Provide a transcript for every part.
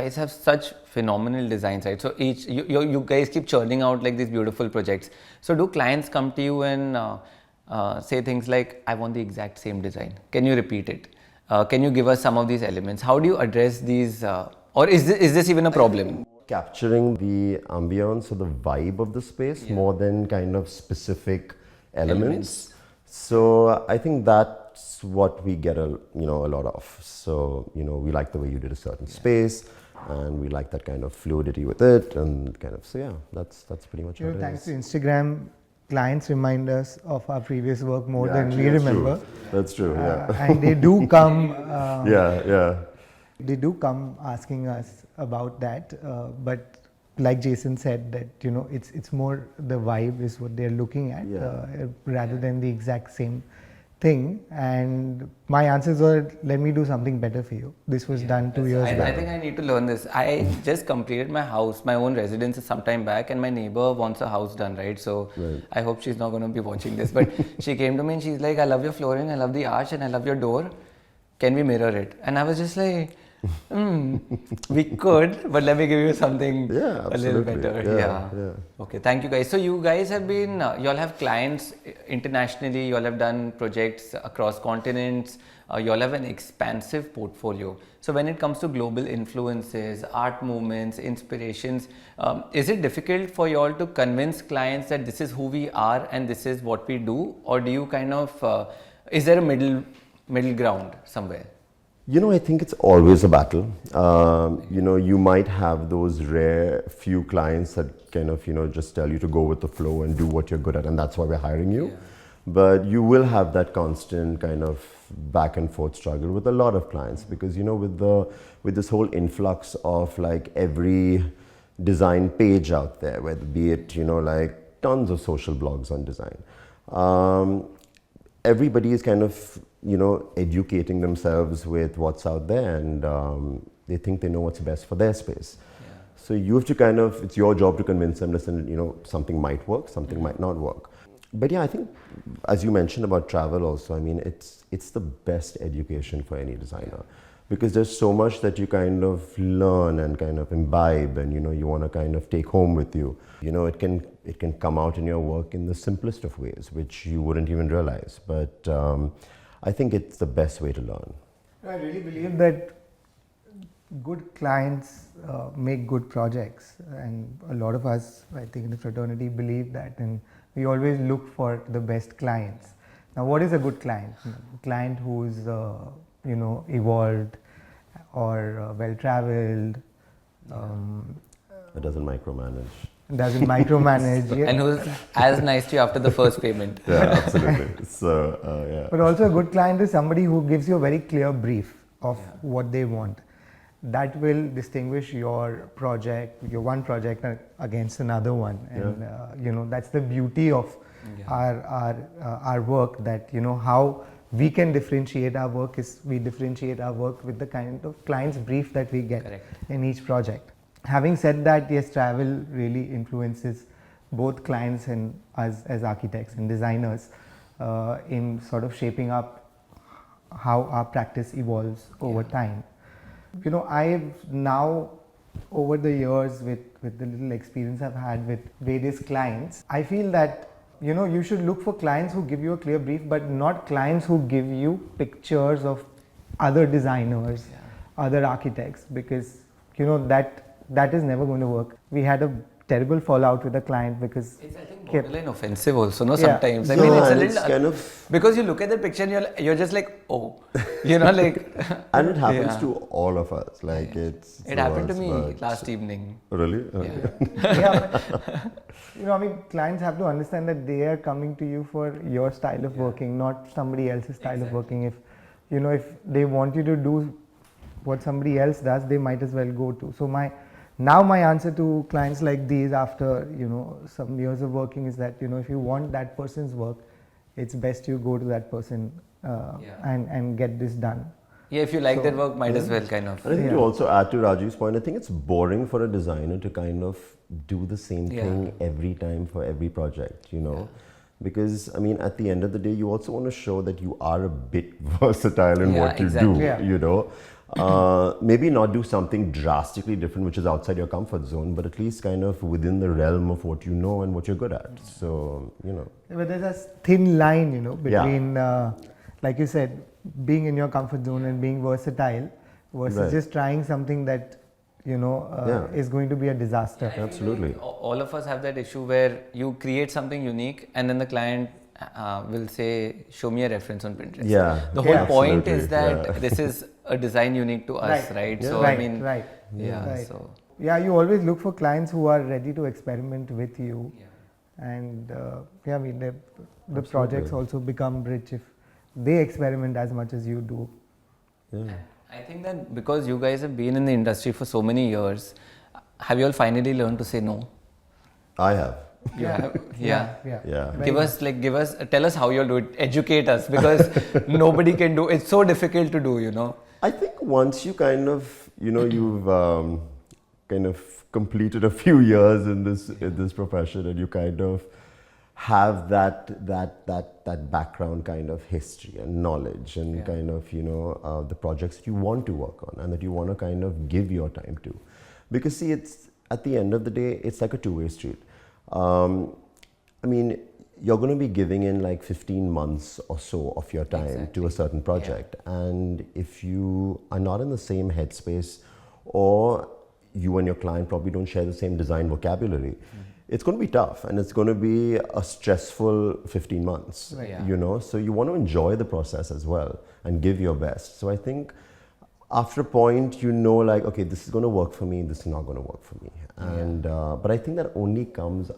guys have such phenomenal designs, right? So you guys keep churning out like these beautiful projects. So do clients come to you and say things like, I want the exact same design. Can you repeat it? Can you give us some of these elements? How do you address these? Or is this even a problem? Capturing the ambience or the vibe of the space more than kind of specific elements. So I think that's what we get a lot of. So we like the way you did a certain space, and we like that kind of fluidity with it, and kind of that's pretty much it. Thanks to Instagram, clients remind us of our previous work more than we remember. That's true. And they do come. They do come asking us about that, but like Jason said, that it's more the vibe is what they're looking at rather than the exact same thing. And my answers were, let me do something better for you. This was done 2 years back. I think I need to learn this. I just completed my house, my own residence some time back, and my neighbor wants a house done, right? So I hope she's not going to be watching this, but she came to me and she's like, I love your flooring, I love the arch, and I love your door. Can we mirror it? And I was just like, we could, but let me give you something a little better. Okay, thank you guys. So you guys have been, you all have clients internationally, you all have done projects across continents, you all have an expansive portfolio. So when it comes to global influences, art movements, inspirations, is it difficult for you all to convince clients that this is who we are and this is what we do? Or do you kind of, is there a middle ground somewhere? I think it's always a battle. You might have those rare few clients that kind of, just tell you to go with the flow and do what you're good at, and that's why we're hiring you. But you will have that constant kind of back and forth struggle with a lot of clients, because, with this whole influx of like every design page out there, whether be it, like tons of social blogs on design. Everybody is kind of, educating themselves with what's out there, and they think they know what's best for their space. So you have to kind of, it's your job to convince them, listen, something might work, something might not work. But I think, as you mentioned about travel also, I mean, it's the best education for any designer, because there's so much that you kind of learn and kind of imbibe, and you want to kind of take home with you. It can come out in your work in the simplest of ways, which you wouldn't even realize. But I think it's the best way to learn. I really believe that good clients make good projects, and a lot of us, I think, in the fraternity believe that, and we always look for the best clients. Now, what is a good client? A client who's evolved or well-traveled. It doesn't micromanage. And who's as nice to you after the first payment. Yeah, absolutely. So, But also a good client is somebody who gives you a very clear brief of what they want. That will distinguish your project, your one project against another one. And, that's the beauty of our work, that, how we can differentiate our work is we differentiate our work with the kind of client's brief that we get in each project. Having said that, yes, travel really influences both clients and us as architects and designers in sort of shaping up how our practice evolves over time. I've now, over the years, with the little experience I've had with various clients, I feel that you should look for clients who give you a clear brief, but not clients who give you pictures of other designers, other architects, because that is never going to work. We had a terrible fallout with a client because it's, I think, borderline offensive also, no? Sometimes. I mean, it's a little kind of, because you look at the picture and you're just like, oh, like. And it happens to all of us. Like it happened to me last evening. Really? But, clients have to understand that they are coming to you for your style of working, not somebody else's style of working. If they want you to do what somebody else does, they might as well go to. So my answer to clients like these after some years of working is that if you want that person's work, it's best you go to that person and get this done. Yeah, if you like their work, might as well kind of. And I think to also add to Rajiv's point, I think it's boring for a designer to kind of do the same thing every time for every project, Because, I mean, at the end of the day, you also want to show that you are a bit versatile in what you do, maybe not do something drastically different which is outside your comfort zone, but at least kind of within the realm of what you know and what you're good at. So, you know. But there's a thin line, you know, between, like you said, being in your comfort zone and being versatile versus just trying something that, you know, is going to be a disaster. Absolutely. Like all of us have that issue where you create something unique and then the client will say, show me a reference on Pinterest. Yeah. The whole point Absolutely. is that this is a design unique to us, right? Yeah. So, Right, I mean, right. yeah. Right. So, Yeah, you always look for clients who are ready to experiment with you. And I mean, the projects also become rich if they experiment as much as you do. Yeah. I think that because you guys have been in the industry for so many years, have you all finally learned to say no? I have. Yeah. Yeah. Tell us how you'll do it. Educate us, because nobody can do. It's so difficult to do, you know. I think once you kind of, you know, you've kind of completed a few years in this profession, and you kind of have that background kind of history and knowledge and kind of, you know, the projects that you want to work on and that you want to kind of give your time to. Because see, it's at the end of the day, it's like a two-way street. I mean, you're going to be giving in like 15 months or so of your time to a certain project. And if you are not in the same headspace, or you and your client probably don't share the same design vocabulary, it's going to be tough, and it's going to be a stressful 15 months, you know? So you want to enjoy the process as well and give your best. So I think after a point, you know, like, okay, this is going to work for me, this is not going to work for me. And, but I think that only comes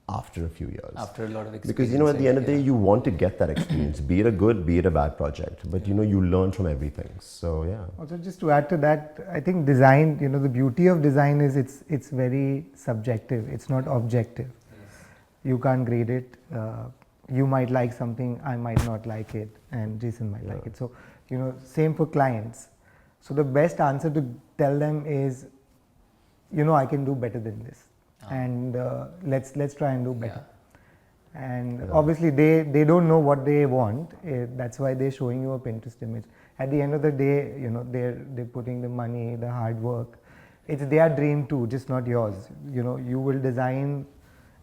after a few years. After a lot of experience. Because, you know, at the end of the day, you want to get that experience, be it a good, be it a bad project. But, you know, you learn from everything. So, yeah. Also, just to add to that, I think design, you know, the beauty of design is it's very subjective. It's not objective. You can't grade it. You might like something, I might not like it, and Jason might like it. So, you know, same for clients. So the best answer to tell them is, you know, I can do better than this. And let's try and do better. And obviously they don't know what they want. That's why they're showing you a Pinterest image. At the end of the day, you know, they're putting the money, the hard work. It's their dream too, just not yours. You know, you will design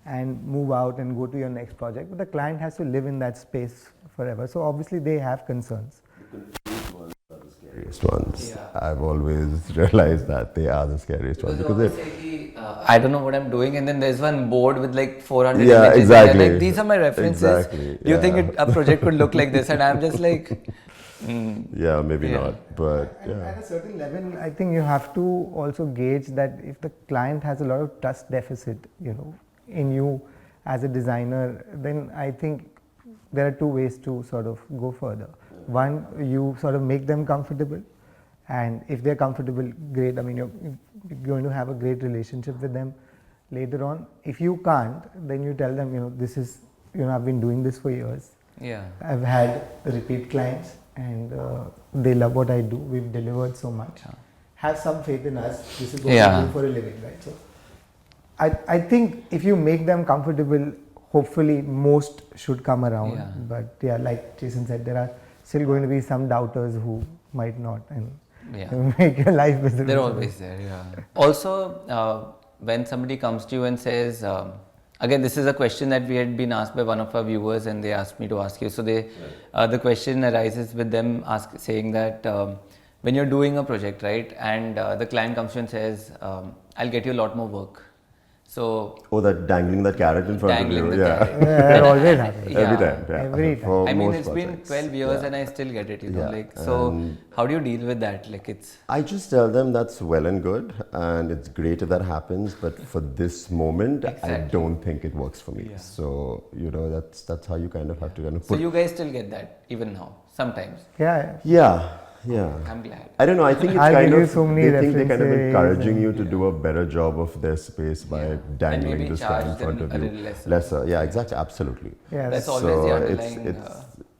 and move out and go to your next project, but the client has to live in that space forever. So obviously they have concerns. Scariest ones. I've always realized that they are the scariest ones, because I don't know what I'm doing, and then there's one board with like 400 Yeah, images. exactly. Like, these are my references. Exactly, Do you think a project could look like this? And I'm just like, yeah, maybe not, but At a certain level, I think you have to also gauge that if the client has a lot of trust deficit, you know, in you as a designer, then I think there are two ways to sort of go further. One, you sort of make them comfortable, and if they're comfortable, great. I mean, you're going to have a great relationship with them later on. If you can't, then you tell them, you know, this is, you know, I've been doing this for years. yeah. I've had repeat clients, and they love what I do. We've delivered so much. Have some faith in us. This is what we do for a living, right? So I think if you make them comfortable, hopefully most should come around. Yeah. But yeah, like Jason said, there are still going to be some doubters who might not, and make your life miserable. They're always there, yeah. Also, when somebody comes to you and says, again, this is a question that we had been asked by one of our viewers, and they asked me to ask you. So the question arises with them saying that when you're doing a project, right, and the client comes to you and says, I'll get you a lot more work. So that dangling that carrot in front of you, That always happens. Every time. I mean, it's been 12 years and I still get it, you know, like, so how do you deal with that? Like, it's... I just tell them that's well and good, and it's great if that happens, but for this moment, I don't think it works for me. So, you know, that's how you kind of have to kind of put... So you guys still get that, even now, sometimes? Yeah. I'm glad. I don't know, I think it's I'll kind give you of, so many they think they're kind of references encouraging you to do a better job of their space by dangling this guy in front of you. Lesser. Yeah, exactly, absolutely. Yeah, that's always the underlying...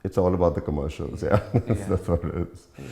It's all about the commercials, that's what it is. Yeah.